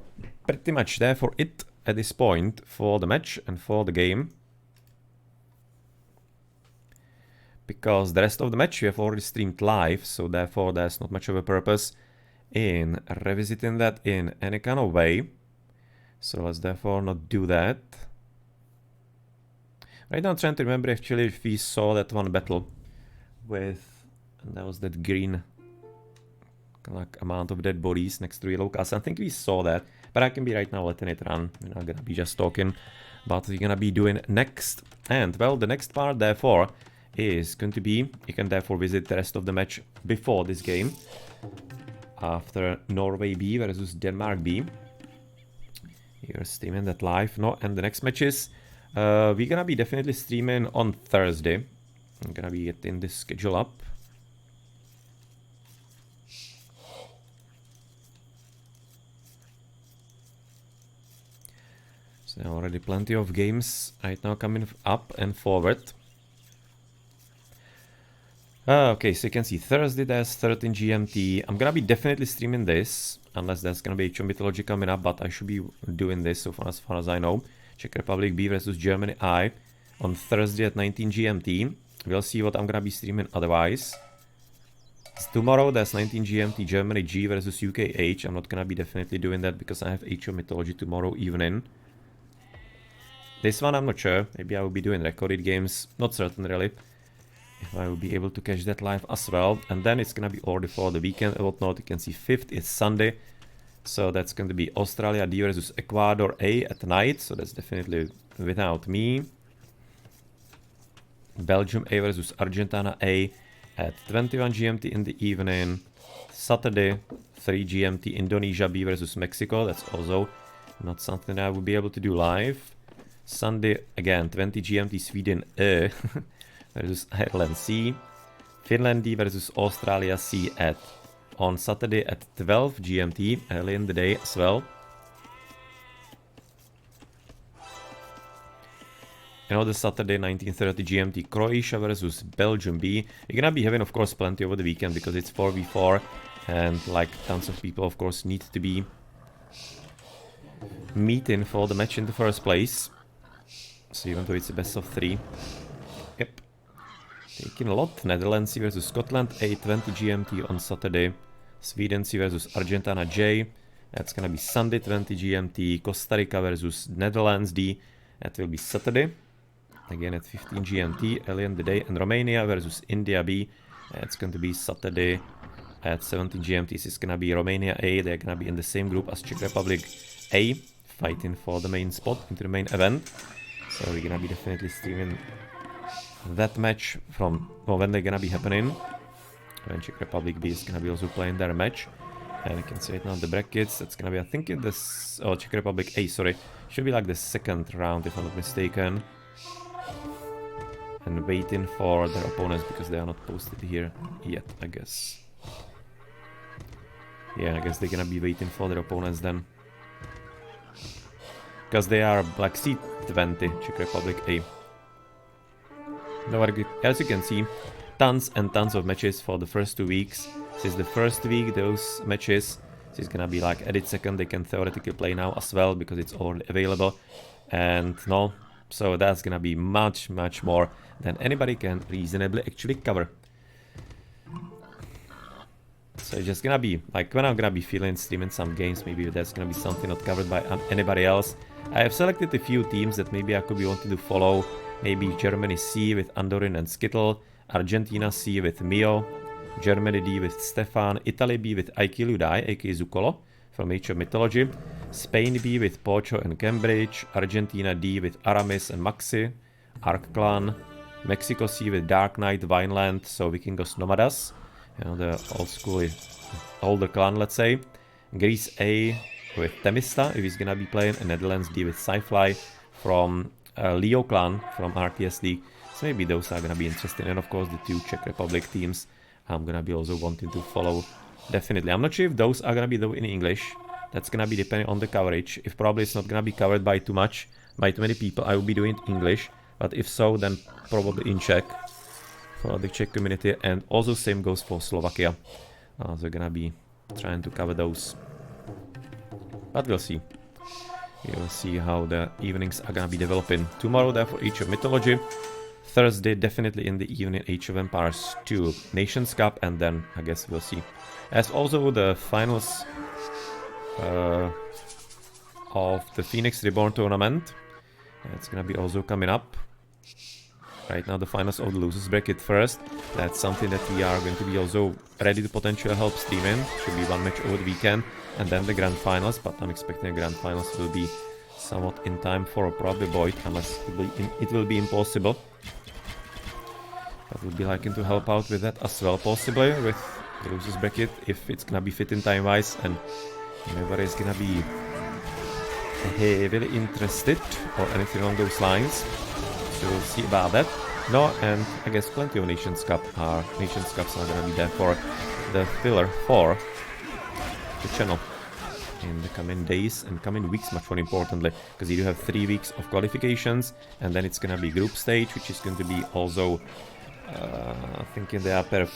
pretty much there for it at this point for the match and for the game. because the rest of the match we have already streamed live, so therefore there's not much of a purpose in revisiting that in any kind of way. So let's therefore not do that. Right now I'm trying to remember actually if we saw that one battle with, and that was that green like amount of dead bodies next to the locals. I think we saw that, but I can be right now letting it run. We're not gonna be just talking about what we're gonna be doing next. And well, the next part therefore is going to be, you can therefore visit the rest of the match before this game. After Norway B versus Denmark B. You're streaming that live. No, and the next matches, we're gonna be definitely streaming on Thursday. I'm gonna be getting this schedule up. So already plenty of games right now coming up and forward. Okay, so you can see Thursday there's 13 GMT. I'm gonna be definitely streaming this, unless there's gonna be Age of Mythology coming up, but I should be doing this so far as I know. Czech Republic B versus Germany I on Thursday at 19 GMT. We'll see what I'm gonna be streaming otherwise. Tomorrow there's 19 GMT Germany G versus UK H. I'm not gonna be definitely doing that because I have Age of Mythology tomorrow evening. This one I'm not sure. Maybe I will be doing recorded games. Not certain really. If I will be able to catch that live as well. And then it's gonna be ordered for the weekend and whatnot. You can see 5th is Sunday. So that's going to be Australia D versus Ecuador A at night. So that's definitely without me. Belgium A versus Argentina A at 21 GMT in the evening. Saturday 3 GMT Indonesia B versus Mexico. That's also not something I will be able to do live. Sunday again 20 GMT Sweden A versus Ireland C. Finland D versus Australia C on Saturday at 12 GMT, early in the day as well. Another Saturday 19:30 GMT Croatia versus Belgium B. You're gonna be having of course plenty over the weekend because it's 4v4 and like tons of people of course need to be meeting for the match in the first place. So even though it's a best of 3. Yep. Taking a lot. Netherlands C versus Scotland A 20 GMT on Saturday. Sweden C versus Argentina J. That's gonna be Sunday 20 GMT. Costa Rica versus Netherlands D. That will be Saturday. Again at 15 GMT early in the day. And Romania versus India B. That's going to be Saturday at 17 GMT. This is gonna be Romania A. They're gonna be in the same group as Czech Republic A, fighting for the main spot into the main event. So we're gonna be definitely streaming that match from when they're gonna be happening. When Czech Republic B is gonna be also playing their match. And you can see right now the brackets. That's gonna be, I think, in this. Oh, Czech Republic A, sorry. Should be like the second round, if I'm not mistaken. And waiting for their opponents because they are not posted here yet, I guess. Yeah, I guess they're gonna be waiting for their opponents then. Because they are like C20, Czech Republic A. As you can see, tons and tons of matches for the first 2 weeks. This is the first week, those matches. This is gonna be like edit second, they can theoretically play now as well because it's already available. And no, so that's gonna be much, much more than anybody can reasonably actually cover. So it's just gonna be, like when I'm gonna be feeling streaming some games, maybe that's gonna be something not covered by anybody else. I have selected a few teams that maybe I could be wanting to follow. Maybe Germany C with Andorin and Skittle, Argentina C with Mio, Germany D with Stefan, Italy B with Aikiludai, aka Zucolo, from Age of Mythology, Spain B with Pocho and Cambridge, Argentina D with Aramis and Maxi, Ark Clan, Mexico C with Dark Knight, Vineland, so Vikingos Nomadas, you know, the old school, older clan, let's say. Greece A with Temista, if he's gonna be playing, and Netherlands D with Sci-Fly from Leo clan from RTS League. So maybe those are gonna be interesting. And of course the 2 Czech Republic teams I'm gonna be also wanting to follow. Definitely. I'm not sure if those are gonna be though in English. That's gonna be depending on the coverage. If probably it's not gonna be covered by too many people, I will be doing it English. But if so, then probably in Czech for the Czech community. And also same goes for Slovakia. So we're gonna be trying to cover those. But we'll see. We'll see how the evenings are gonna be developing. Tomorrow, therefore, Age of Mythology. Thursday, definitely in the evening, Age of Empires 2, Nations Cup, and then I guess we'll see. As also the finals of the Phoenix Reborn tournament. It's gonna be also coming up. Right now the finals of the losers bracket first. That's something that we are going to be also ready to potentially help stream in. Should be one match over the weekend. And then the grand finals, but I'm expecting the grand finals will be somewhat in time for probably Boyd, unless it will be impossible. But we'll be liking to help out with that as well, possibly, with the losers bracket, if it's gonna be fit in time-wise, and nobody is gonna be heavily interested, or anything along those lines. So we'll see about that. No, and I guess plenty of Nations Cups are gonna be there for the filler for the channel in the coming days and coming weeks, much more importantly, because you do have 3 weeks of qualifications, and then it's gonna be group stage, which is going to be also thinking there are per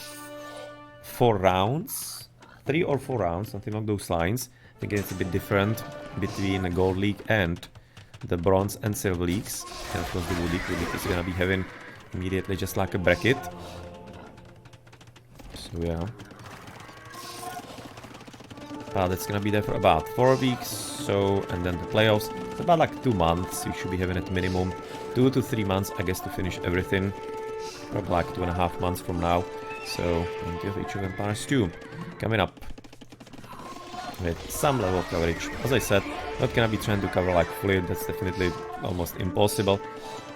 4 rounds, 3 or 4 rounds, something along those lines. I think it's a bit different between the Gold League and the Bronze and Silver Leagues. And of course the Wood League is gonna be having immediately just like a bracket. So yeah. That's gonna be there for about 4 weeks, so, and then the playoffs, it's about like 2 months. You should be having at minimum 2 to 3 months, I guess, to finish everything. Probably like 2.5 months from now. So, plenty of Age of Empires 2 coming up with some level of coverage. As I said, not gonna be trying to cover like fully, that's definitely almost impossible.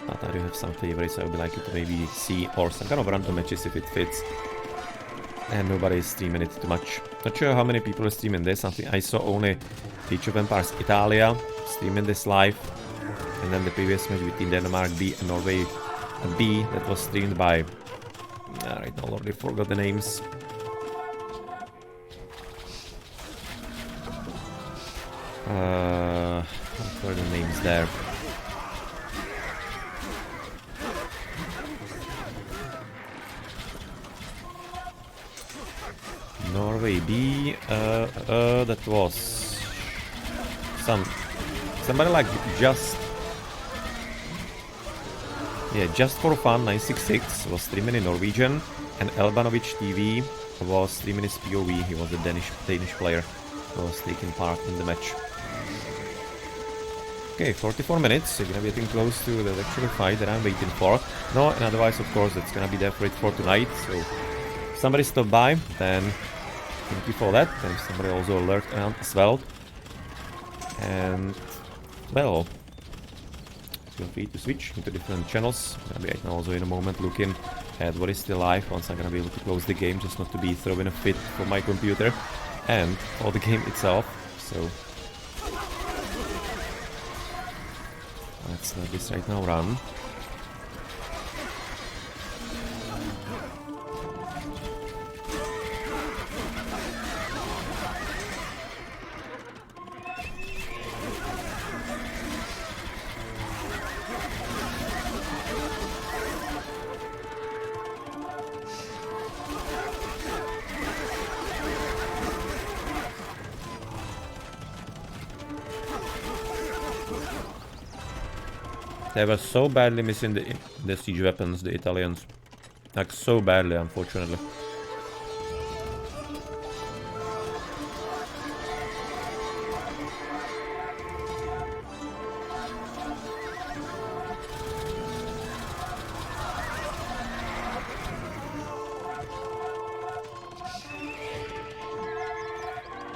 But I do have some favorites I would like you to maybe see, or some kind of random matches if it fits. And nobody is streaming it too much. Not sure how many people are streaming this. I saw only Age of Empires Italia streaming this live. And then the previous match between Denmark B and Norway B that was streamed by... right now I already forgot the names. What are the names there? Norway B, that was somebody like just for fun 966 was streaming in Norwegian, and Elbanovic TV was streaming his POV. He was a Danish player who was taking part in the match. Okay, 44 minutes, we're gonna be getting close to the actual fight that I'm waiting for. No, and otherwise, of course, it's gonna be there for it for tonight, so if somebody stopped by, then thank you for that. There's somebody also lurked around as well. And, well, feel free to switch into different channels. I'm gonna be right now also in a moment looking at what is still live, once I'm gonna be able to close the game, just not to be throwing a fit for my computer and for the game itself. So let's let this right now run. They were so badly missing the siege weapons, the Italians. Like, so badly, unfortunately.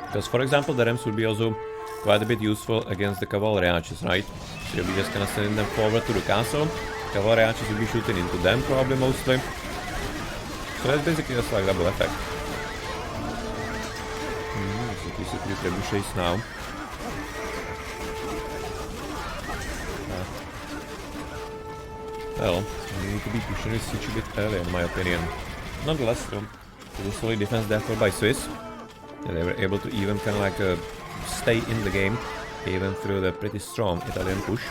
Because, for example, the Rams would be also quite a bit useful against the cavalry archers, right? So you'll be just kind of sending them forward to the castle. Cavalry archers will be shooting into them, probably, mostly. So that's basically just like double effect. So basically trebuchets now. Well, you need to be pushing this siege a bit early, in my opinion. Nonetheless, though, it was a solid defense therefore by Swiss. Yeah, they were able to even kind of like stay in the game, even through the pretty strong Italian push.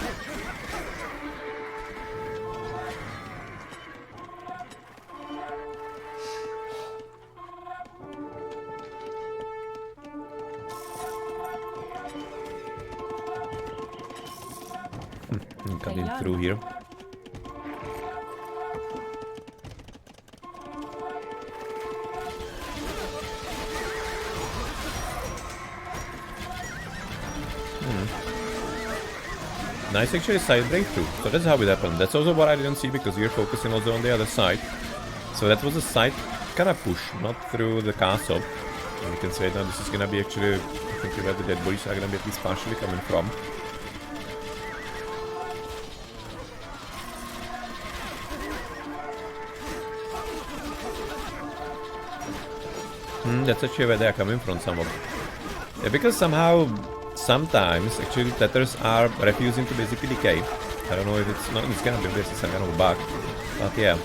Cutting through here. Nice actually side breakthrough. So that's how it happened. That's also what I didn't see because we were focusing also on the other side. So that was a side kind of push, not through the castle. And you can say now this is gonna be actually, I think where the dead bodies are gonna be at least partially coming from. That's actually where they are coming from, some of them. Yeah, because somehow, sometimes, actually, Tatars are refusing to basically decay. I don't know if it's not, it's gonna be this, it's some kind of a bug. But yeah,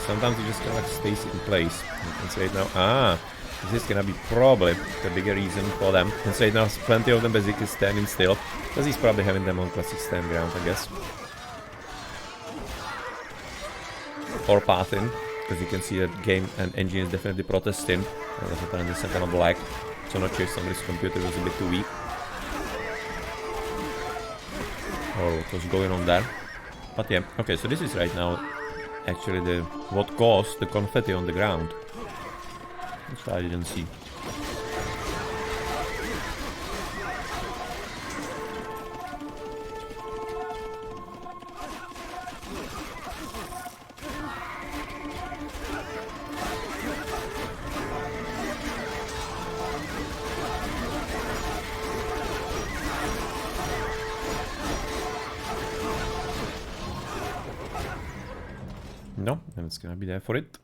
sometimes you just kind of like stays in place. You can say it now, this is gonna be probably the bigger reason for them. You can say it now, plenty of them basically standing still. Because he's probably having them on classic stand ground, I guess. Or pathing. Because you can see that game and engine is definitely protesting. That's apparently some kind of lag. So not sure if somebody's computer was a bit too weak. Or what was going on there. But yeah, okay, so this is right now actually the what caused the confetti on the ground. That's what I didn't see. No, and it's gonna be there for it.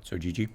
So GG.